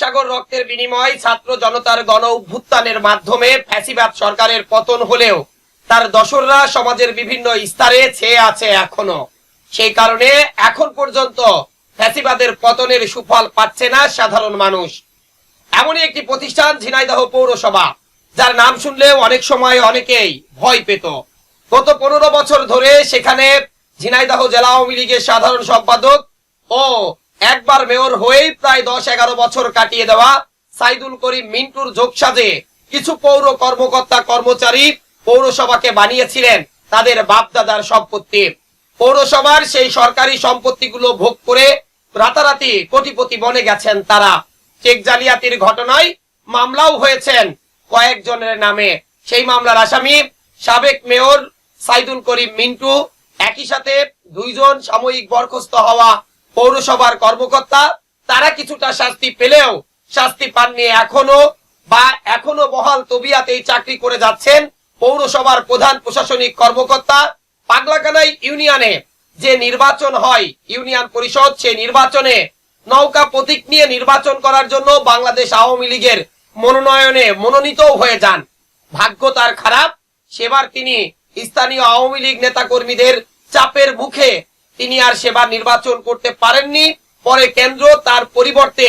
সাগর রক্তের বিনিময় ছাত্র জনতার গণ অভ্যুত্থানের মাধ্যমে ফ্যাসিবাদ সরকারের পতন হলেও তার দোসররা সমাজের বিভিন্ন স্তরে ছেয়ে আছে এখনো। সেই কারণে এখন পর্যন্ত ফ্যাসিবাদের পতনের সুফল পাচ্ছে না সাধারণ মানুষ। এমনই একটি প্রতিষ্ঠান ঝিনাইদহ পৌরসভা, যার নাম শুনলে অনেক সময় অনেকেই ভয় পেত। গত 15 বছর ধরে সেখানে ঝিনাইদহ জেলা আওয়ামী লীগের সাধারণ সম্পাদক ও একবার মেয়র হয়েই প্রায় 10-11 বছর কাটিয়ে দেওয়া সাইদুল করিম মিন্টুর যোগসাজে কিছু পৌর কর্মকর্তা কর্মচারী পৌরসভাকে বানিয়েছিলেন তাদের বাপদাদার সম্পত্তি। পৌরসভার সেই সরকারি সম্পত্তিগুলো ভোগ করে রাতারাতি কোটিপতি বনে গেছেন তারা। চেক জালিয়াতির ঘটনায় মামলাও হয়েছেন কয়েকজনের নামে। সেই মামলার আসামি সাবেক মেয়র সাইদুল করিম মিন্টু, একই সাথে 2 জন সাময়িক বরখাস্ত হওয়া পৌরসভার কর্মকর্তা। তারা কিছুটা শাস্তি পেলেও শাস্তি পাননি এখনো বহাল তবিয়াতেই চাকরি করে যাচ্ছেন পৌরসভার প্রধান প্রশাসনিক কর্মকর্তা। পাগলাকানাই ইউনিয়নে যে নির্বাচন হয় ইউনিয়ন পরিষদ, সেই নির্বাচনে নৌকা প্রতীক নিয়ে নির্বাচন করার জন্য বাংলাদেশ আওয়ামী লীগের মনোনয়নে মনোনীত হয়ে যান। ভাগ্য তার খারাপ, সেবার তিনি স্থানীয় আওয়ামী লীগ নেতা কর্মীদের চাপের মুখে তিনি আর সেবার নির্বাচন করতে পারেননি। পরে কেন্দ্র তার পরিবর্তে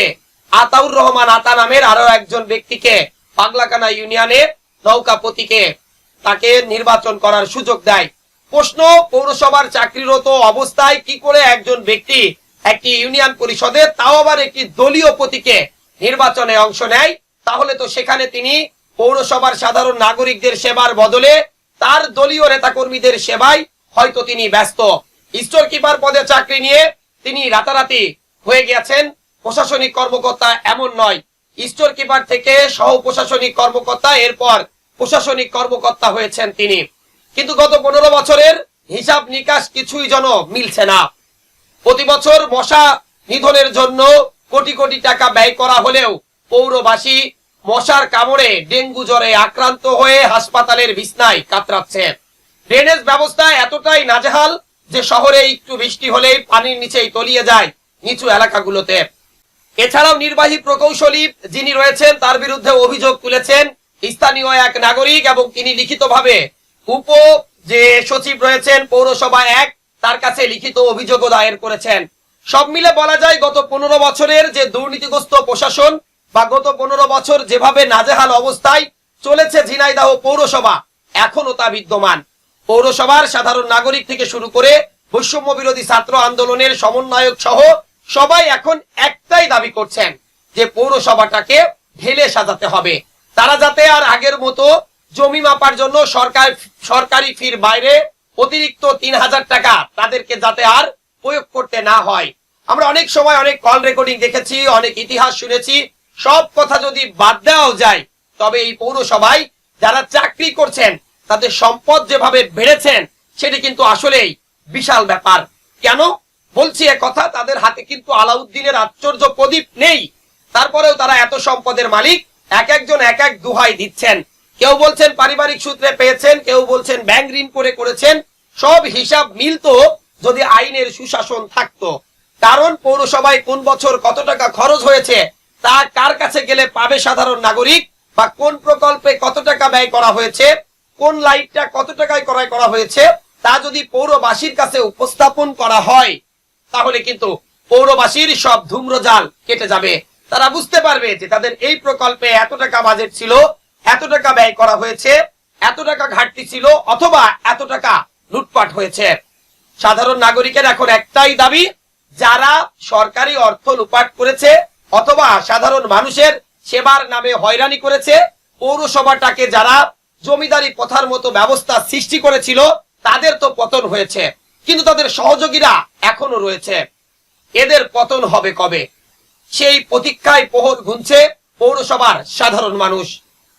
আতাউর রহমান আতা নামের আরো একজন ব্যক্তিকে পাগলাকানা ইউনিয়নে নৌকা প্রতীকে তাকে নির্বাচন করার সুযোগ দেয়। প্রশ্ন, পৌরসভার চাকরিরত অবস্থায় কি করে একজন ব্যক্তি একটি ইউনিয়ন পরিষদে, তাও আবার একটি দলীয় প্রতীকে নির্বাচনে অংশ নেয়? তাহলে তো সেখানে তিনি পৌরসভার সাধারণ নাগরিকদের সেবার বদলে তার দলীয় নেতাকর্মীদের সেবায় হয়তো তিনি ব্যস্ত। স্টোর কিপার পদে চাকরি নিয়ে তিনি রাতারাতি হয়ে গেছেন প্রশাসনিক কর্মকর্তা, এমন নয়। স্টোর কিপার থেকে সহ প্রশাসনিক কর্মকর্তা, এরপর প্রশাসনিক কর্মকর্তা হয়েছেন তিনি। কিন্তু গত 15 বছরের হিসাব নিকাশ কিছুই যেন মিলছে না। প্রতি বছর মশা নিধনের জন্য কোটি কোটি টাকা ব্যয় করা হলেও পৌরবাসী মশার কামড়ে ডেঙ্গু জ্বরে আক্রান্ত হয়ে হাসপাতালের বিছনায় কাতরাচ্ছে। ড্রেনেজ ব্যবস্থা এতটাই নাজেহাল যে শহরে একটু বৃষ্টি হলেই পানির নিচেই তলিয়ে যায় নিচু এলাকাগুলোতে। এছাড়াও নির্বাহী প্রকৌশলী যিনি রয়েছেন তার বিরুদ্ধে অভিযোগ তুলেছেন স্থানীয় এক নাগরিক, এবং তিনি লিখিতভাবে উপ যে সচিব রয়েছেন পৌরসভা 1 তার কাছে লিখিত অভিযোগও দায়ের করেছেন। সব মিলে বলা যায় গত 15 বছরের যে দুর্নীতিগ্রস্ত প্রশাসন বা গত 15 বছর যেভাবে নাজেহাল অবস্থায় চলেছে ঝিনাইদহ পৌরসভা, এখনো তা বিদ্যমান। পৌরসভার সাধারণ নাগরিক থেকে শুরু করে বৈষম্য বিরোধী ছাত্র আন্দোলনের সমন্বয়ক সহ সবাই এখন একটাই দাবি করছেন যে পৌরসভাটাকে ঢেলে সাজাতে হবে। তারা যাতে আর আগের মতো জমি মাপার জন্য সরকারি ফির বাইরে অতিরিক্ত 3000 টাকা তাদেরকে যাতে আর প্রয়োগ করতে না হয়। আমরা অনেক সময় অনেক কল রেকর্ডিং দেখেছি, অনেক ইতিহাস শুনেছি। সব কথা যদি বাদ দেওয়াও যায়, তবে এই পৌরসভায় যারা চাকরি করছেন তাদের সম্পদ যেভাবে বেড়েছেন সেটি কিন্তু আসলেই বিশাল ব্যাপার। কেন বলছি কথা? তাদের হাতে কিন্তু আলাউদ্দিনের আশ্চর্য প্রদীপ নেই, তারপরেও তারা এত সম্পদের মালিক। একজন এক এক দোহাই দিচ্ছেন। কেউ বলছেন পারিবারিক সূত্রে পেয়েছেন, কেউ বলছেন ব্যাংক ঋণ করে করেছেন। সব হিসাব মিলতো যদি আইনের সুশাসন থাকতো। কারণ পৌরসভায় কোন বছর কত টাকা খরচ হয়েছে তা কার কাছে গেলে পাবে সাধারণ নাগরিক, বা কোন প্রকল্পে কত টাকা ব্যয় করা হয়েছে, কোন লাইটটা কত টাকায় ক্রয় করা হয়েছে, তা যদি পৌরবাসীর কাছে উপস্থাপন করা হয় তাহলে কিন্তু পৌরবাসীর সব ধূম্রজাল কেটে যাবে। তারা বুঝতে পারবে যে তাদের এই প্রকল্পে এত টাকা বাজেট ছিল, এত টাকা ব্যয় করা হয়েছে, এত টাকা ঘাটতি ছিল, অথবা এত টাকা লুটপাট হয়েছে। সাধারণ নাগরিকের এখন একটাই দাবি, যারা সরকারি অর্থ লুটপাট করেছে অথবা সাধারণ মানুষের সেবার নামে হয়রানি করেছে, পৌরসভাটাকে যারা জমিদারি প্রথার মতো ব্যবস্থা সৃষ্টি করেছিল, তাদের তো পতন হয়েছে, কিন্তু তাদের সহযোগীরা এখনো রয়েছে। এদের পতন হবে কবে? সেই প্রতীক্ষায় প্রহর গুনছে পৌরসভার সাধারণ মানুষ।